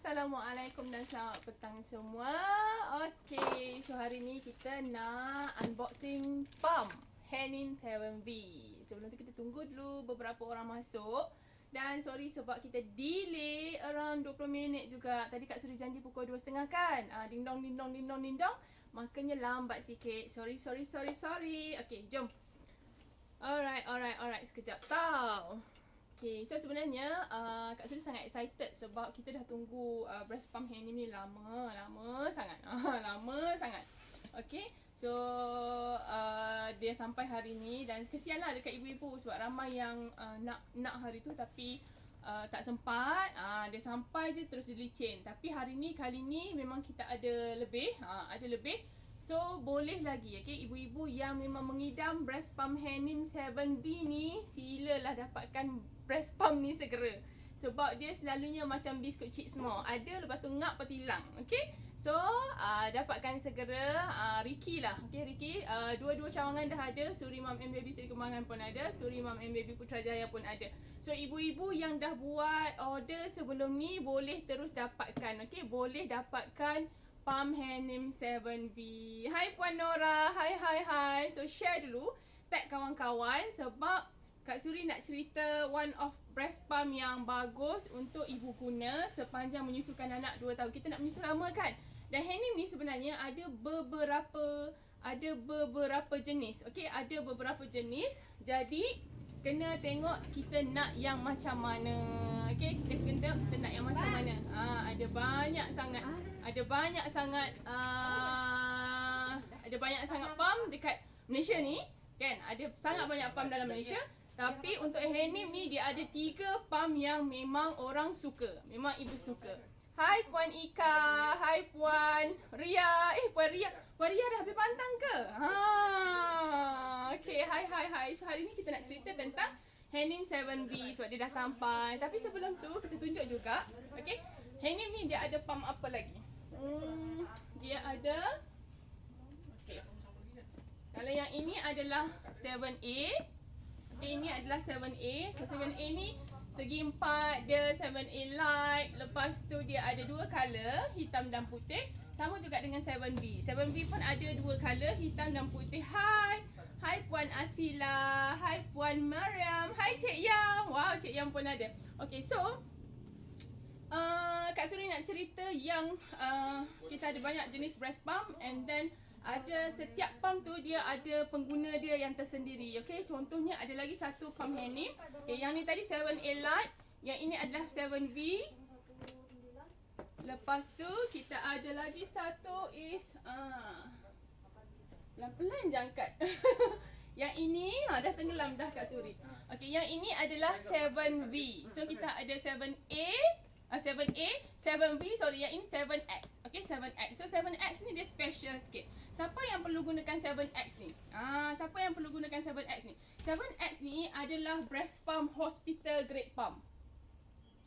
Assalamualaikum dan selamat petang semua. Okay, so hari ni kita nak unboxing pump Hanim 7V. Sebelum tu kita tunggu dulu beberapa orang masuk. Dan sorry sebab kita delay around 20 minit juga. Tadi Kak Suri janji pukul 2.30 kan? Ding dong. Makanya lambat sikit. Sorry. Okay, jom. Alright. Sekejap tau. Okay, so sebenarnya Kak Suri sangat excited sebab kita dah tunggu breast pump Hanim ni lama sangat. Okay, so dia sampai hari ni dan kesianlah dekat ibu-ibu sebab ramai yang nak hari tu tapi tak sempat. Dia sampai je terus dia licin. Tapi hari ni kali ni memang kita ada lebih. So boleh lagi, okay, ibu-ibu yang memang mengidam breast pump Hanim 7V ni, silalah dapatkan breast pump ni segera. Sebab dia selalunya macam biskut chips semua. Ada lepas tu ngap lepas tu hilang. Okay, so dapatkan segera. Ricky lah, okay, Ricky, dua-dua cawangan dah ada. Suri Mum and Baby Seri Kembangan pun ada, Suri Mum and Baby Putrajaya pun ada. So ibu-ibu yang dah buat order sebelum ni boleh terus dapatkan. Okay, boleh dapatkan pump Hanim 7V. Hai Puan Nora. Hai. So share dulu, tag kawan-kawan sebab Kak Suri nak cerita one of breast pump yang bagus untuk ibu guna sepanjang menyusukan anak 2 tahun. Kita nak menyusu lama kan? Dan Hanim ni sebenarnya ada beberapa jenis. Okey, ada beberapa jenis. Jadi kena tengok kita nak yang macam mana. Okey, kita kena tengok kita nak yang macam mana. Ada banyak sangat pump dekat Malaysia ni kan? Ada sangat banyak pump dalam Malaysia. Tapi untuk Hanim ni dia ada 3 pump yang memang orang suka. Memang ibu suka. Hai Puan Ika, hai Puan Ria. Puan Ria dah habis pantang ke? Okay, hai. So hari ni kita nak cerita tentang Hanim 7V sebab dia dah sampai. Tapi sebelum tu kita tunjuk juga, okay, Hanim ni dia ada pump apa lagi? Dia ada, okay, kalau yang ini adalah 7A. Okay, ini adalah 7A. So 7A ni segi 4, dia 7A light. Lepas tu dia ada 2 color, hitam dan putih. Sama juga dengan 7V. 7V pun ada 2 color, hitam dan putih. Hai Puan Asila. Hai Puan Mariam. Hai Cik Yang. Wow, Cik Yang pun ada. Okay, so Kak Suri nak cerita yang kita ada banyak jenis breast pump. And then ada setiap pump tu dia ada pengguna dia yang tersendiri. Okay, contohnya ada lagi satu pump Hanim. Okay, yang ni tadi 7A light. Yang ini adalah 7V. Lepas tu kita ada lagi satu is pelan-pelan je angkat. Yang ini dah tenggelam dah Kak Suri. Okay, yang ini adalah 7V. So kita ada 7A, 7V, yang ini 7X. Okay, 7X. So 7X ni dia special sikit. Siapa yang perlu gunakan 7X ni? 7X ni adalah breast pump hospital grade pump.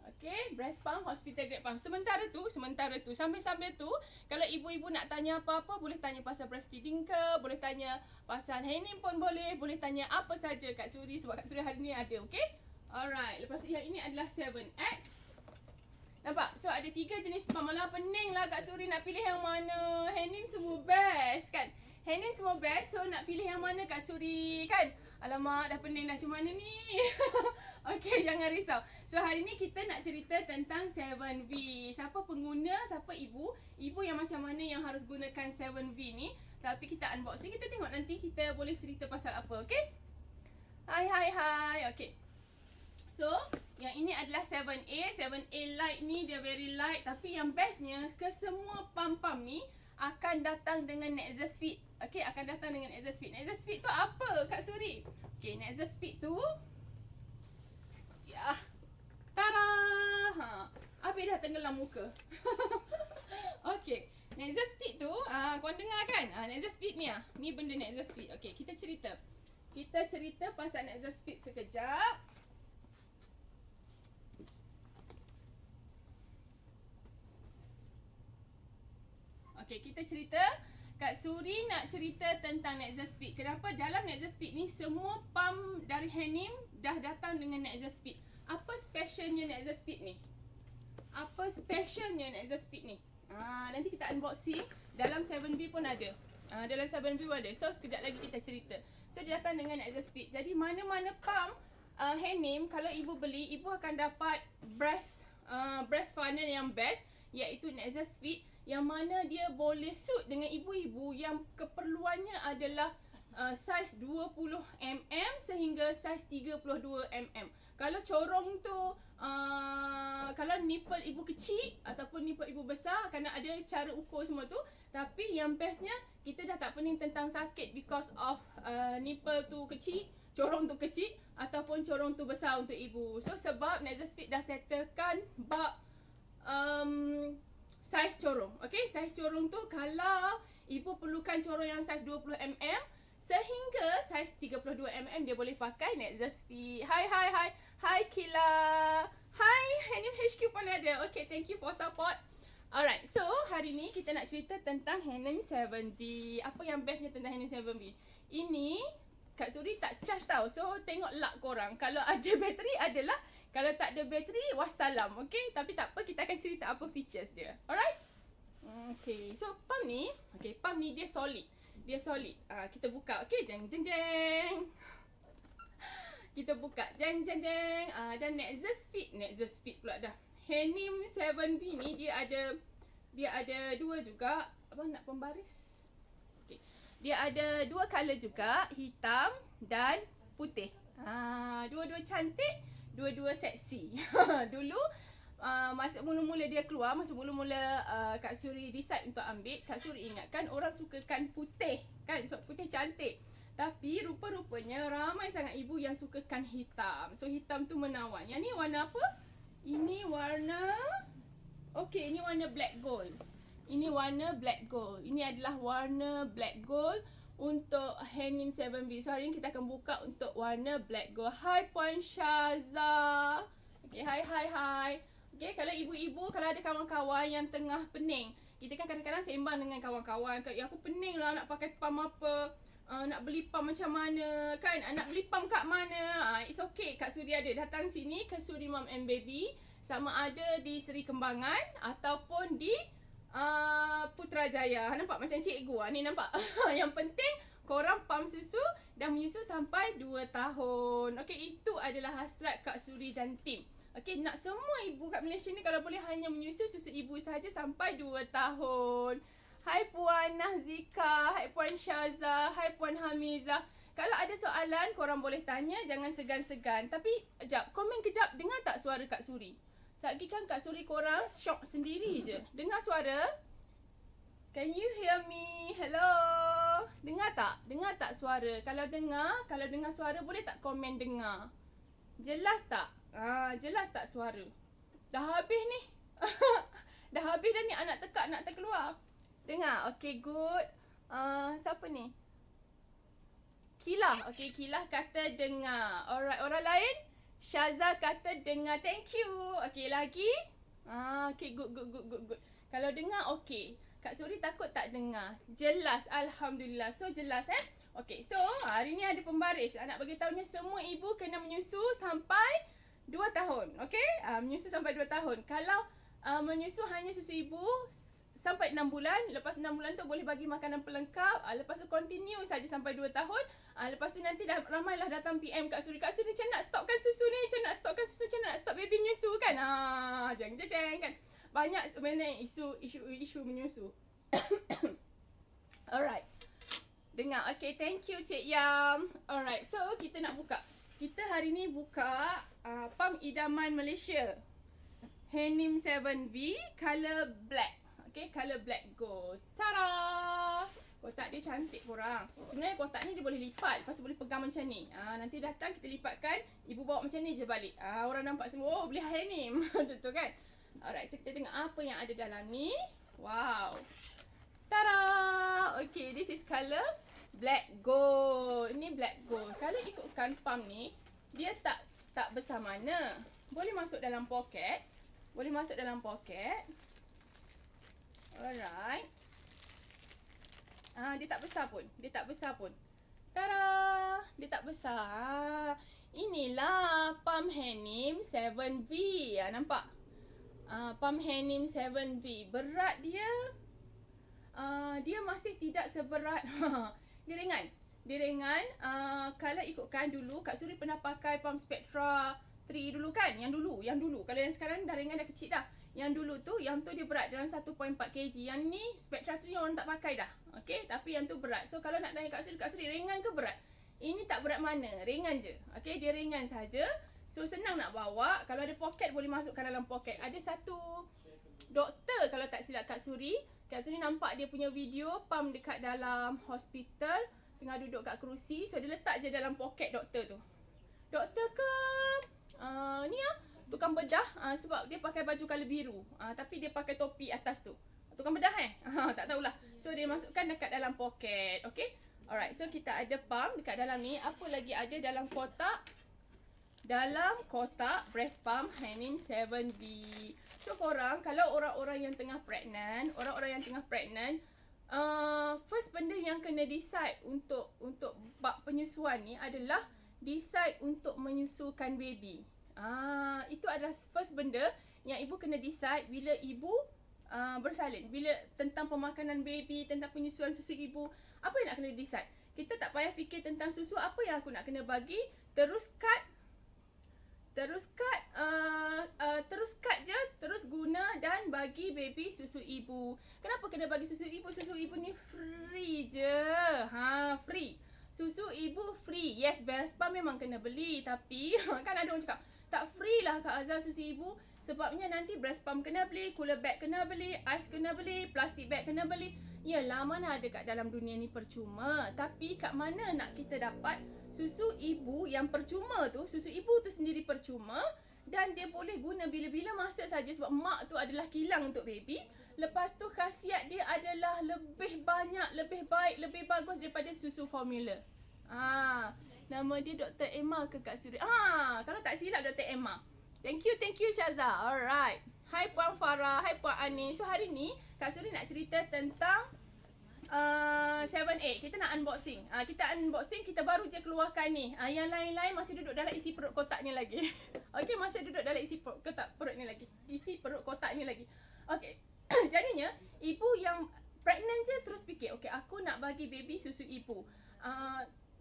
Okay, breast pump hospital grade pump. Sementara tu, sambil tu, kalau ibu-ibu nak tanya apa-apa, boleh tanya pasal breastfeeding ke, boleh tanya pasal Hanim pun boleh tanya apa saja Kak Suri sebab Kak Suri hari ni ada, okay? Alright, lepas tu yang ini adalah 7X. Nampak? So ada 3 jenis pump. Malah pening lah Kak Suri nak pilih yang mana. Hanim semua best kan? Hanim semua best. So nak pilih yang mana Kak Suri kan? Alamak, dah pening dah macam mana ni. Okay, jangan risau. So hari ni kita nak cerita tentang 7V. Siapa pengguna, siapa ibu yang macam mana yang harus gunakan 7V ni. Tapi kita unboxing, kita tengok nanti kita boleh cerita pasal apa, okay? Hai. Okay. So, yang ini adalah 7A. 7A light ni dia very light. Tapi yang bestnya, ke semua pump-pump ni akan datang dengan Nexus Fit. Okay, akan datang dengan Nexus Fit. Nexus Fit tu apa Kak Suri? Okay, Nexus Fit tu, ya, tada! Habis dah tenggelam muka. Okay, Nexus Fit tu, korang dengar kan? Nexus Fit ni ni benda Nexus Fit. Okay, kita cerita pasal Nexus Fit sekejap. Okay, kita cerita. Kak Suri nak cerita tentang Nexus Fit. Kenapa dalam Nexus Fit ni semua pump dari Hanim dah datang dengan Nexus Fit. Apa specialnya Nexus Fit ni? apa specialnya Nexa Speed ni. Nanti kita unboxing. Dalam 7B pun ada. Dalam 7B pun ada. So sekejap lagi kita cerita. So dia datang dengan Nexa Speed. Jadi mana-mana pump Henim, kalau ibu beli, ibu akan dapat breast funnel yang best, iaitu Nexa Speed, yang mana dia boleh suit dengan ibu-ibu yang keperluannya adalah saiz 20mm sehingga saiz 32mm. Kalau corong tu kalau nipple ibu kecil ataupun nipple ibu besar, kerana ada cara ukur semua tu. Tapi yang bestnya, kita dah tak pening tentang sakit because of nipple tu kecil, corong tu kecil ataupun corong tu besar untuk ibu. So sebab Nexa Speed dah settlekan bab saiz corong. Okay, saiz corong tu kalau ibu perlukan corong yang saiz 20mm sehingga saiz 32mm, dia boleh pakai Nexa Speed. Hai Kila. Hai, Henim HQ pun ada. Okay, thank you for support. Alright, so hari ni kita nak cerita tentang Henim 7B. Apa yang bestnya tentang Henim 7B? Ini Kak Suri tak charge tau. So tengok luck korang. Kalau ada bateri adalah, kalau tak ada bateri wassalam. Okay, tapi tak apa, kita akan cerita apa features dia. Alright. Okay, so pump ni, pump ni dia solid. Dia solid. Kita buka. Okay, jeng. Kita buka. Jeng. Dan Nexa Speed pula dah. Henim 7B ni dia ada dua juga. Apa nak pembaris? Okay. Dia ada dua color juga, hitam dan putih. Dua-dua cantik, dua-dua seksi. Dulu masa mula-mula dia keluar, masa mula-mula Kak Suri decide untuk ambil, Kak Suri ingatkan orang sukakan putih kan, sebab putih cantik. Tapi rupa-rupanya ramai sangat ibu yang sukakan hitam. So hitam tu menawan. Yang ni warna apa? Ini warna ini warna black gold. Ini warna black gold. Ini adalah warna black gold untuk Henim 7B. So hari ni kita akan buka untuk warna black gold. Hai Puan Syaza. Okay, hai. Okay, kalau ibu-ibu, kalau ada kawan-kawan yang tengah pening, kita kan kadang-kadang sembang dengan kawan-kawan, aku pening lah nak pakai pump apa, nak beli pump macam mana kan, nak beli pump kat mana. It's okay, Kak Suri ada. Datang sini ke Suri Mom and Baby, sama ada di Seri Kembangan ataupun di Putrajaya. Nampak macam cikgu ni, nampak. Yang penting korang pump susu dan menyusu sampai 2 tahun. Okay, itu adalah hasrat Kak Suri dan tim. Okay, nak semua ibu kat Malaysia ni kalau boleh hanya menyusu susu ibu saja sampai 2 tahun. Hai Puan Nahzika, hai Puan Syaza, hai Puan Hamizah. Kalau ada soalan korang boleh tanya, jangan segan-segan. Tapi komen kejap, dengar tak suara Kak Suri? Sekejap kan Kak Suri korang shock sendiri je. Dengar suara? Can you hear me? Hello? Dengar tak suara? Kalau dengar suara boleh tak komen dengar? Jelas tak? Jelas tak suara? Dah habis ni. Dah habis dah ni, anak tekak nak terkeluar. Dengar? Okay, good. Siapa ni? Kilah. Okay, Kilah kata dengar. Alright, orang lain? Syaza kata dengar. Thank you. Okay, lagi? Okay, good. Kalau dengar, okay. Kak Suri takut tak dengar. Jelas, Alhamdulillah. So, jelas Okay, so hari ni ada pembaris. Nak bagi tahunya semua ibu kena menyusu sampai 2 tahun. Okay? Menyusu sampai 2 tahun. Kalau menyusu hanya susu ibu sampai 6 bulan. Lepas 6 bulan tu boleh bagi makanan pelengkap. Lepas tu continue saja sampai 2 tahun. Lepas tu nanti dah ramailah datang PM Kak Suri. Kak Suri macam nak stopkan susu ni. Macam nak stop baby menyusu kan. Jeng kan. Banyak sebenarnya isu menyusu. Alright. Dengar. Okay, thank you Cik Yam. Alright, so kita nak buka. Kita hari ni buka pump idaman Malaysia. Henim 7B color black. Okay, color black gold. Tada! Kotak dia cantik korang. Sebenarnya kotak ni dia boleh lipat. Lepas tu boleh pegang macam ni. Nanti datang kita lipatkan. Ibu bawa macam ni je balik. Orang nampak semua, oh beli Henim. Macam tu kan. Alright, so kita tengok apa yang ada dalam ni. Wow. Tada! Okay, this is color black gold. Ini black gold. Kalau ikutkan pump ni, dia tak besar mana. Boleh masuk dalam poket. Alright. Dia tak besar pun. Tada! Dia tak besar. Inilah pump Henim 7B. Nampak? Pump Henim 7V. Berat dia, dia masih tidak seberat dia ringan. Dia ringan. Kalau ikutkan dulu Kak Suri pernah pakai pump Spectra 3 dulu kan? Yang dulu. Kalau yang sekarang dah ringan, dah kecil dah. Yang dulu tu, yang tu dia berat dalam 1.4 kg. Yang ni Spectra 3 orang tak pakai dah. Okey, tapi yang tu berat. So kalau nak tanya Kak Suri ringan ke berat? Ini tak berat mana, ringan je. Okey, dia ringan saja. So senang nak bawa. Kalau ada poket boleh masukkan dalam poket. Ada satu doktor kalau tak silap Kak Suri nampak dia punya video pump dekat dalam hospital, tengah duduk kat kerusi. So dia letak je dalam poket doktor tu. Doktor ke tukang bedah, sebab dia pakai baju colour biru, tapi dia pakai topi atas tu. Tukang bedah tak tahulah. So dia masukkan dekat dalam poket. Okey. Alright, so kita ada pump dekat dalam ni. Apa lagi ada dalam kotak? Dalam kotak breast pump Henim 7V. So korang, kalau orang-orang yang tengah pregnant, first benda yang kena decide untuk bab penyusuan ni adalah decide untuk menyusukan baby. Itu adalah first benda yang ibu kena decide bila ibu bersalin. Bila tentang pemakanan baby, tentang penyusuan susu ibu, apa yang nak kena decide? Kita tak payah fikir tentang susu, apa yang aku nak kena bagi, terus cut je, terus guna dan bagi baby susu ibu. Kenapa kena bagi susu ibu? Susu ibu ni free je. Free. Susu ibu free. Yes, breast pump memang kena beli, tapi kan ada orang cakap, tak free lah Kak Azhar susu ibu. Sebabnya nanti breast pump kena beli, cooler bag kena beli, ais kena beli, plastik bag kena beli. Yalah, mana ada kat dalam dunia ni percuma. Tapi kat mana nak kita dapat susu ibu yang percuma tu? Susu ibu tu sendiri percuma dan dia boleh guna bila-bila masa saja, sebab mak tu adalah kilang untuk baby. Lepas tu khasiat dia adalah lebih banyak, lebih baik, lebih bagus daripada susu formula. Nama dia Dr. Emma ke Kak Suri? Kalau tak silap Dr. Emma. Thank you Syazah. Alright. Hai Puan Farah, hai Puan Ani. So hari ni Kak Suri nak cerita tentang 7-8. Kita nak unboxing. Kita baru je keluarkan ni. Yang lain-lain masih duduk dalam isi perut kotak ni lagi. Okey, masih duduk dalam isi perut ni lagi. Isi perut kotak ni lagi. Okey. Jadinya ibu yang pregnant je terus fikir, okey aku nak bagi baby susu ibu.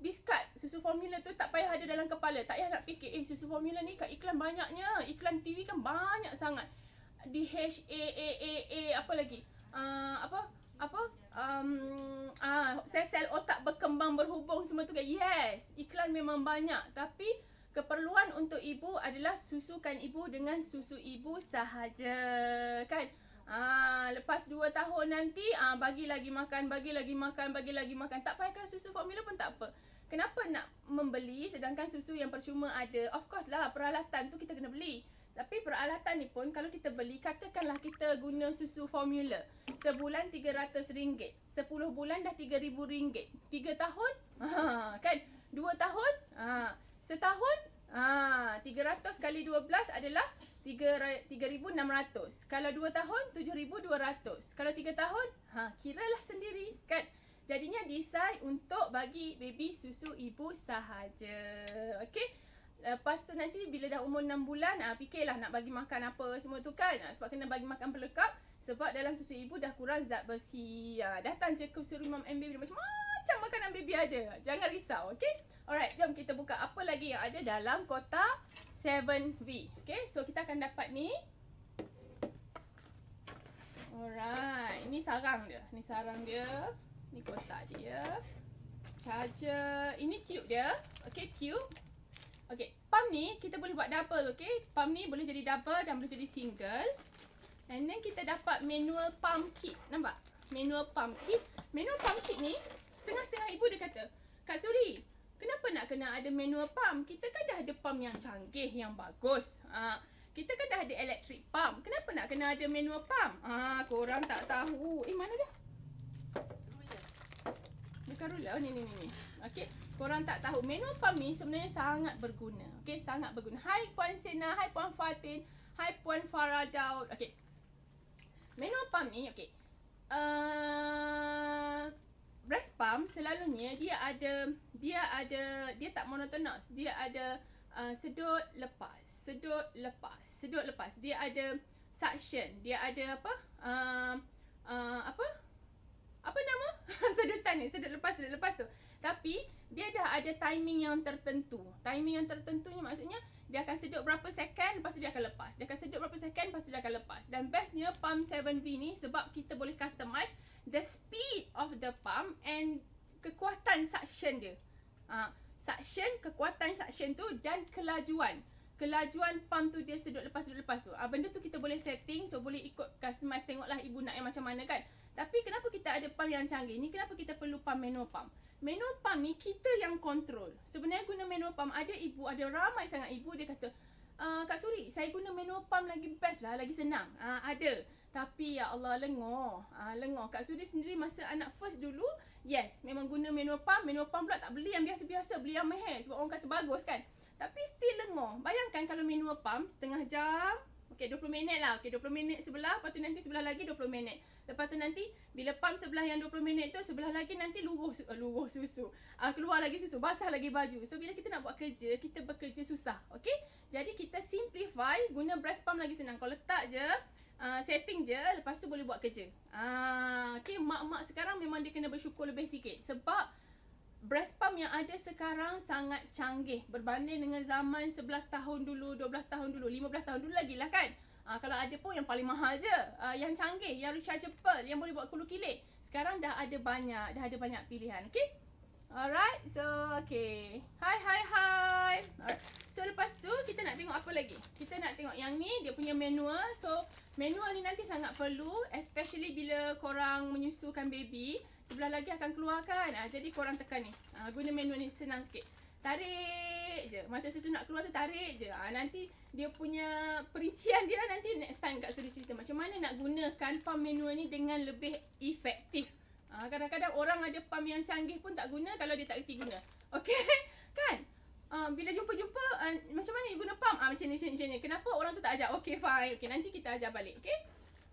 Discard susu formula tu, tak payah ada dalam kepala. Tak payah nak fikir, susu formula ni kat iklan banyaknya. Iklan TV kan banyak sangat. DHA, apa lagi? Sel-sel otak berkembang berhubung semua tu kan. Yes, iklan memang banyak, tapi keperluan untuk ibu adalah susukan ibu dengan susu ibu sahaja, kan? Lepas 2 tahun nanti bagi lagi makan. Tak payahkan susu formula pun tak apa. Kenapa nak membeli sedangkan susu yang percuma ada? Of course lah, peralatan tu kita kena beli. Tapi peralatan ni pun kalau kita beli, katakanlah kita guna susu formula, sebulan RM300, 10 bulan dah RM3,000, 3 tahun kan, 2 tahun setahun 300 kali 12 adalah 3,600. Kalau 2 tahun 7,200. Kalau 3 tahun kiralah sendiri kan. Jadinya decide untuk bagi baby susu ibu sahaja. Okey. Lepas tu nanti bila dah umur 6 bulan, fikirlah nak bagi makan apa semua tu kan. Sebab kena bagi makan pelengkap. Sebab dalam susu ibu dah kurang zat besi. Datang je ke Suri Mom and Baby, macam-macam makanan baby ada. Jangan risau, okey? Alright, jom kita buka apa lagi yang ada dalam kotak 7V. Okay, so kita akan dapat ni. Alright, ini sarang dia. Ni kotak dia. Charger. Ini tube dia. Okay, tube. Okay, pump ni kita boleh buat double, okay? Pump ni boleh jadi double dan boleh jadi single. And then kita dapat manual pump kit. Nampak? Manual pump kit. Manual pump kit ni, setengah-setengah ibu dia kata, Kak Suri, kenapa nak kena ada manual pump? Kita kan dah ada pump yang canggih, yang bagus. Kita kan dah ada electric pump. Kenapa nak kena ada manual pump? Korang tak tahu. Mana dia? Bukan ruler. Oh, ni. Okey, korang tak tahu. Manual pump ni sebenarnya sangat berguna. Okey, sangat berguna. Hai Puan Sena, hai Puan Fatin, hai Puan Farah Daud. Okey. Manual pump ni, okey. Breast pump selalunya dia tak monotonous. Dia ada sedut lepas. Dia ada suction. Dia ada apa? Apa nama? Sedutan ni, sedut lepas tu. Tapi dia dah ada timing yang tertentu. Timing yang tertentunya maksudnya dia akan sedut berapa second, lepas tu dia akan lepas. Dia akan sedut berapa second, lepas tu dia akan lepas. Dan bestnya pump 7V ni sebab kita boleh customize the speed of the pump and kekuatan suction dia. Suction, kekuatan suction tu dan kelajuan. Kelajuan pump tu dia sedut lepas tu. Benda tu kita boleh setting, so boleh ikut customize, tengoklah ibu nak yang macam mana kan. Tapi kenapa kita ada pump yang canggih ni? Kenapa kita perlu pump manual pump? Manual pump ni kita yang control. Sebenarnya guna manual pump, ada ramai sangat ibu dia kata, Kak Suri, saya guna manual pump lagi best lah, lagi senang. Ada. Tapi ya Allah, lengoh. Kak Suri sendiri masa anak first dulu, yes, memang guna manual pump pula tak beli yang biasa-biasa, beli yang mahal sebab orang kata bagus kan. Tapi still lengoh. Bayangkan kalau manual pump setengah jam, 20 minit lah. 20 minit sebelah, lepas tu nanti sebelah lagi 20 minit. Lepas tu nanti bila pump sebelah yang 20 minit tu, sebelah lagi nanti luruh susu. Keluar lagi susu, basah lagi baju. So bila kita nak buat kerja, kita bekerja susah. Okay? Jadi kita simplify, guna breast pump lagi senang. Kau letak je, setting je, lepas tu boleh buat kerja. Okay, mak-mak sekarang memang dia kena bersyukur lebih sikit. Sebab breast pump yang ada sekarang sangat canggih berbanding dengan zaman 11 tahun dulu, 12 tahun dulu, 15 tahun dulu lagi lah kan. Kalau ada pun yang paling mahal je, yang canggih, yang rechargeable, yang boleh buat kulu kilit. Sekarang dah ada banyak pilihan. Okay? Alright, so okay. Hai. Alright. So lepas tu kita nak tengok apa lagi? Kita nak tengok yang ni, dia punya manual. So manual ni nanti sangat perlu, especially bila korang menyusukan baby. Sebelah lagi akan keluarkan. Jadi korang tekan ni. Guna manual ni senang sikit. Tarik je. Masa susu nak keluar tu tarik je. Nanti dia punya perincian dia nanti next time Kak Suri cerita macam mana nak gunakan pump manual ni dengan lebih efektif. Kadang-kadang orang ada pump yang canggih pun tak guna kalau dia tak reti guna. Okay? Kan? Bila jumpa macam mana you guna pump? Macam ni. Kenapa orang tu tak ajar? Okay, fine. Okay, nanti kita ajar balik. Okay?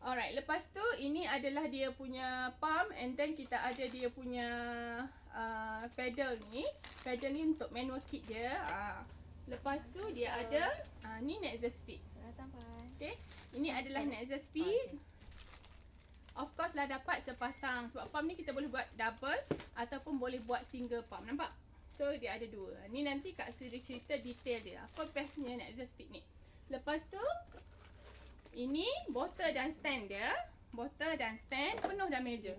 Alright, lepas tu ini adalah dia punya pump and then kita ada dia punya pedal ni. Pedal ni untuk manual kit dia. Lepas tu dia ada ni Nexa Speed. Okay? Ini adalah Nexa Speed. Of course lah dapat sepasang sebab pump ni kita boleh buat double ataupun boleh buat single pump. Nampak? So dia ada dua. Ni nanti Kak Suri cerita detail dia. Apa bestnya Nexa Speed ni. Lepas tu ini bottle dan stand dia. Bottle dan stand penuh dah meja.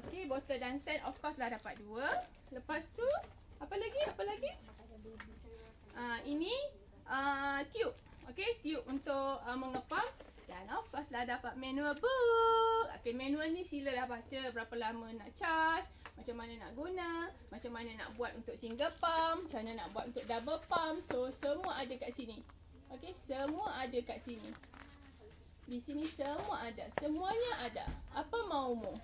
Okay, bottle dan stand of course lah dapat dua. Lepas tu apa lagi? Ini tube. Okay, tube untuk mengepam. Dan of course lah dapat manual book. Okay, manual ni silalah baca berapa lama nak charge, macam mana nak guna, macam mana nak buat untuk single pump, macam mana nak buat untuk double pump. So semua ada kat sini. Okay, semua ada kat sini. Di sini semua ada. Semuanya ada. Apa maumu?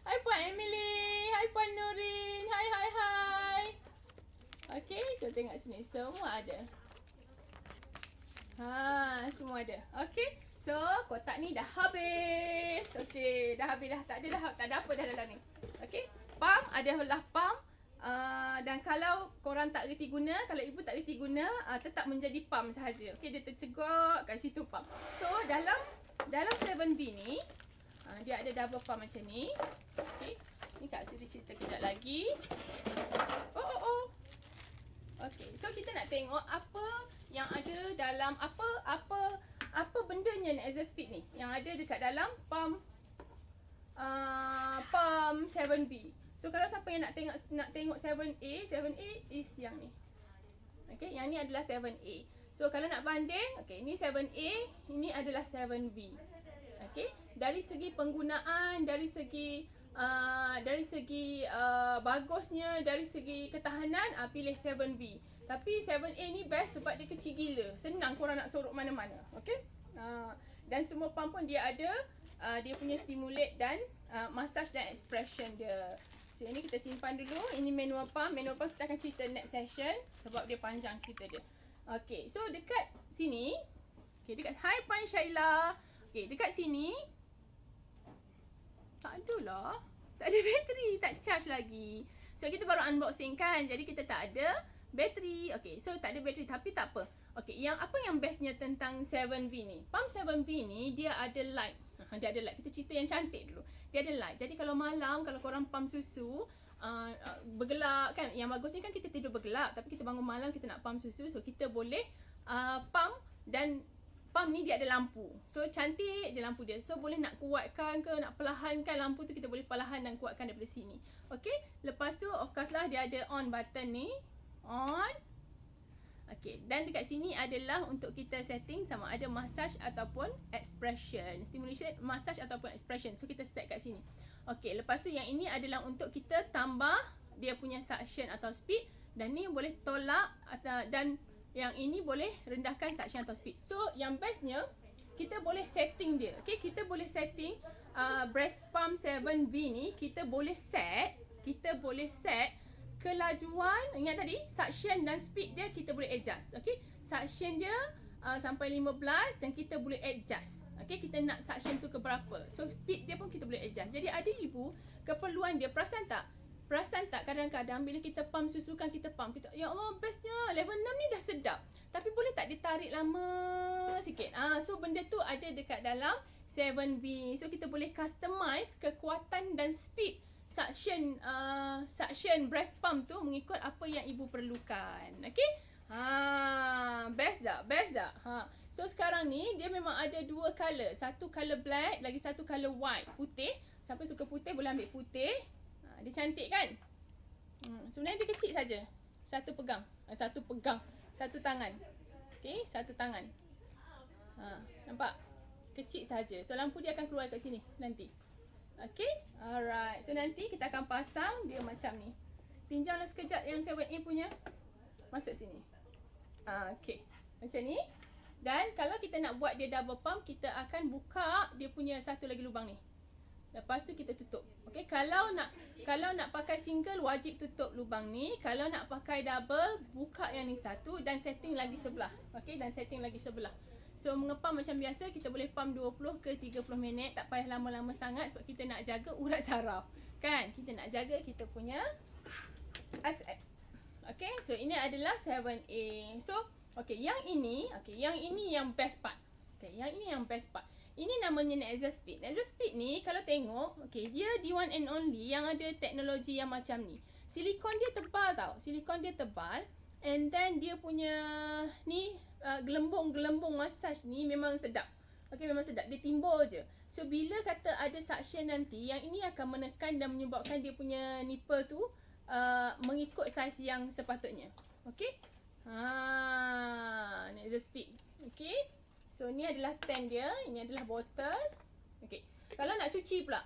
Hai Puan Emily. Hai Puan Nurin. Hai. Okay, so tengok sini. Semua ada. Semua ada. Okay, so kotak ni dah habis. Okay, dah habis dah. Tak ada apa dah dalam ni. Okay, pump adalah pump. Dan kalau korang tak reti guna, kalau ibu tak reti guna, tetap menjadi pump sahaja. Okay, dia tercegok kat situ pump. So dalam 7V ni, dia ada double pump macam ni. Okay, ni Kak Suri cerita kejap lagi. Okay, so kita nak tengok apa yang ada dalam apa bendanya Nexa Speed ni yang ada dekat dalam pump 7V. So kalau siapa yang nak tengok 7A is yang ni. Okay, yang ni adalah 7A. So kalau nak banding, okay, ini 7A, ini adalah 7V. Okay, dari segi penggunaan, dari segi bagusnya, dari segi ketahanan, pilih 7V. Tapi 7A ni best sebab dia kecil gila. Senang korang nak sorok mana-mana. Okay? Dan semua pump pun dia ada dia punya stimulate dan massage dan expression dia. So ini kita simpan dulu. Ini manual pump. Manual pump kita akan cerita next session sebab dia panjang cerita dia. Okay, so dekat sini, okay, dekat Hai Puan Syaila. Okay, dekat sini tak ada lah. Tak ada bateri, tak charge lagi. So kita baru unboxing kan. Jadi kita tak ada Bateri. Okay, so tak ada bateri tapi tak apa. Okay, apa yang bestnya tentang 7V ni? Pump 7V ni dia ada light. Dia ada light. Kita cerita yang cantik dulu. Dia ada light. Jadi kalau malam, kalau korang pump susu, bergelap kan. Yang bagus ni kan kita tidur bergelap. Tapi kita bangun malam, kita nak pump susu. So kita boleh pump, dan pump ni dia ada lampu. So cantik je lampu dia. So boleh nak kuatkan ke, nak perlahankan lampu tu, kita boleh perlahan dan kuatkan daripada sini. Okay. Lepas tu of course lah dia ada on button ni. On. Okay, dan dekat sini adalah untuk kita setting sama ada massage ataupun expression. Stimulation, massage ataupun expression. So kita set kat sini. Okay, lepas tu yang ini adalah untuk kita tambah dia punya suction atau speed. Dan ni boleh tolak dan yang ini boleh rendahkan suction atau speed. So yang bestnya kita boleh setting dia. Okay, kita boleh setting breast pump 7V ni. Kita boleh set kelajuan, ingat tadi, suction dan speed dia kita boleh adjust. Okay, suction dia sampai 15 dan kita boleh adjust. Okay, kita nak suction tu ke berapa. So speed dia pun kita boleh adjust. Jadi ada ibu, keperluan dia, perasan tak kadang-kadang bila kita pump susu kan, kita pump, kita, ya Allah bestnya level 6 ni dah sedap. Tapi boleh tak ditarik lama sikit. So benda tu ada dekat dalam 7V. So kita boleh customize kekuatan dan speed suction breast pump tu mengikut apa yang ibu perlukan. Okey? Best tak? So sekarang ni dia memang ada dua color. Satu color black, lagi satu color white, putih. Siapa suka putih boleh ambil putih. Dia cantik kan? Sebenarnya dia kecil saja. Satu tangan. Okey, satu tangan. Nampak? Kecil saja. So lampu dia akan keluar kat sini nanti. Okay, alright. So nanti kita akan pasang dia macam ni. Pinjamlah sekejap yang 7A punya. Masuk sini. Okay, macam ni. Dan kalau kita nak buat dia double pump, kita akan buka dia punya satu lagi lubang ni. Lepas tu kita tutup. Okay, kalau nak pakai single, wajib tutup lubang ni. Kalau nak pakai double, buka yang ni satu dan setting lagi sebelah. Okay, dan setting lagi sebelah. So mengepam macam biasa, kita boleh pump 20 ke 30 minit. Tak payah lama-lama sangat sebab kita nak jaga urat saraf. Kan? Kita nak jaga kita punya aset. Okay, so ini adalah 7A. So, okay, yang ini yang best part. Okay, yang ini yang best part. Ini namanya Nexa Speed. Nexa Speed ni kalau tengok, okay, dia the one and only yang ada teknologi yang macam ni. Silikon dia tebal tau. And then dia punya ni gelembung-gelembung massage ni memang sedap. Okay, memang sedap. Dia timbul je. So bila kata ada suction nanti, yang ini akan menekan dan menyebabkan dia punya nipple tu mengikut saiz yang sepatutnya. Okay. Nexa Speed. Okay. So ni adalah stand dia. Ini adalah botol. Okay. Kalau nak cuci pula.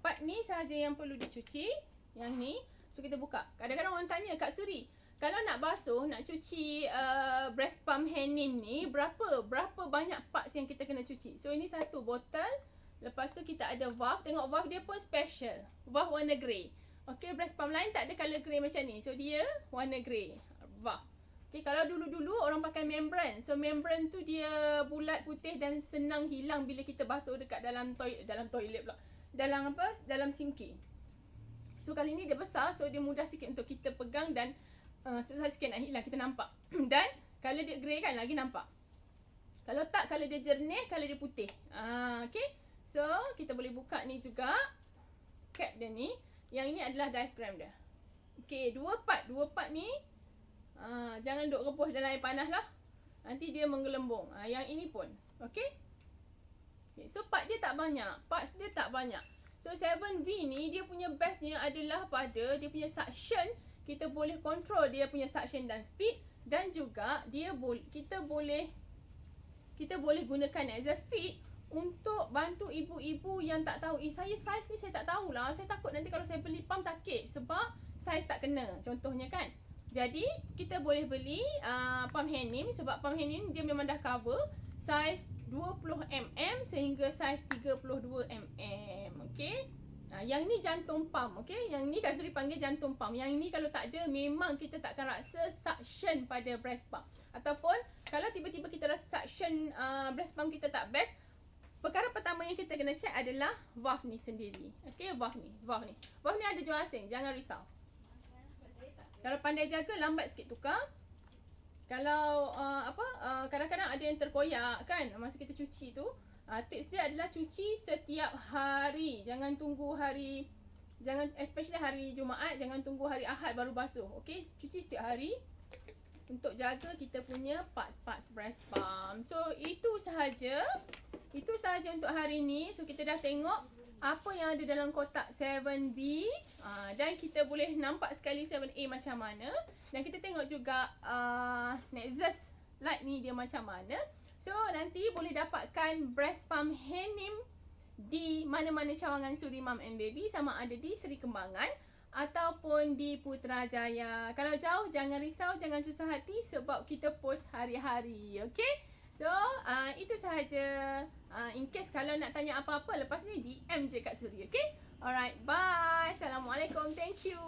Part ni sahaja yang perlu dicuci. Yang ni. So kita buka. Kadang-kadang orang tanya, Kak Suri, kalau nak basuh, nak cuci breast pump Henin ni, berapa banyak parts yang kita kena cuci? So ini satu botol. Lepas tu kita ada valve. Tengok valve dia pun special. Valve warna grey. Okay, breast pump lain tak ada colour grey macam ni. So dia warna grey. Valve. Okay, kalau dulu-dulu orang pakai membran. So membran tu dia bulat putih dan senang hilang bila kita basuh dekat dalam toilet pula. Dalam sinki. So kali ni dia besar, so dia mudah sikit untuk kita pegang dan susah sikit nak hilang, kita nampak. Dan kalau dia grey kan lagi nampak. Kalau tak, kalau dia jernih, kalau dia putih. Okay. So kita boleh buka ni juga. Cap dia ni. Yang ini adalah diaphragm dia. Okay, dua part ni. Jangan duk rebus dalam air panas lah. Nanti dia menggelembung. Yang ini pun. Okay. So part dia tak banyak. So 7V ni dia punya bestnya adalah pada dia punya suction. Kita boleh control dia punya suction dan speed. Dan juga kita boleh gunakan Nexa Speed untuk bantu ibu-ibu yang tak tahu, saya saiz ni saya tak tahulah. Saya takut nanti kalau saya beli pump sakit sebab saiz tak kena. Contohnya kan. Jadi kita boleh beli pump Henin sebab pump Henin dia memang dah cover saiz 20mm sehingga saiz 32mm. Okey. Yang ni jantung pump. Okey. Yang ni Kak Zuri panggil jantung pump. Yang ni kalau tak ada memang kita tak akan rasa suction pada breast pump. Ataupun kalau tiba-tiba kita rasa suction breast pump kita tak best, perkara pertama yang kita kena check adalah valve ni sendiri. Okey, valve ni. Valve ni ada jual asing, jangan risau. Kalau pandai jaga, lambat sikit tukar. Kalau kadang-kadang ada yang terkoyak kan masa kita cuci tu. Tips dia adalah cuci setiap hari. Jangan tunggu hari, especially hari Jumaat, jangan tunggu hari Ahad baru basuh. Okey, cuci setiap hari untuk jaga kita punya parts-parts breast pump. So itu sahaja untuk hari ni. So kita dah tengok apa yang ada dalam kotak 7B, dan kita boleh nampak sekali 7A macam mana, dan kita tengok juga Nexus Lite ni dia macam mana. So nanti boleh dapatkan breast pump Henim di mana-mana cawangan suri Mum and Baby, sama ada di Seri Kembangan ataupun di Putrajaya. Kalau jauh jangan risau, jangan susah hati sebab kita post hari-hari. Okay, so itu sahaja. In case kalau nak tanya apa-apa lepas ni, DM je kat Suri. Okay, alright, bye. Assalamualaikum, thank you.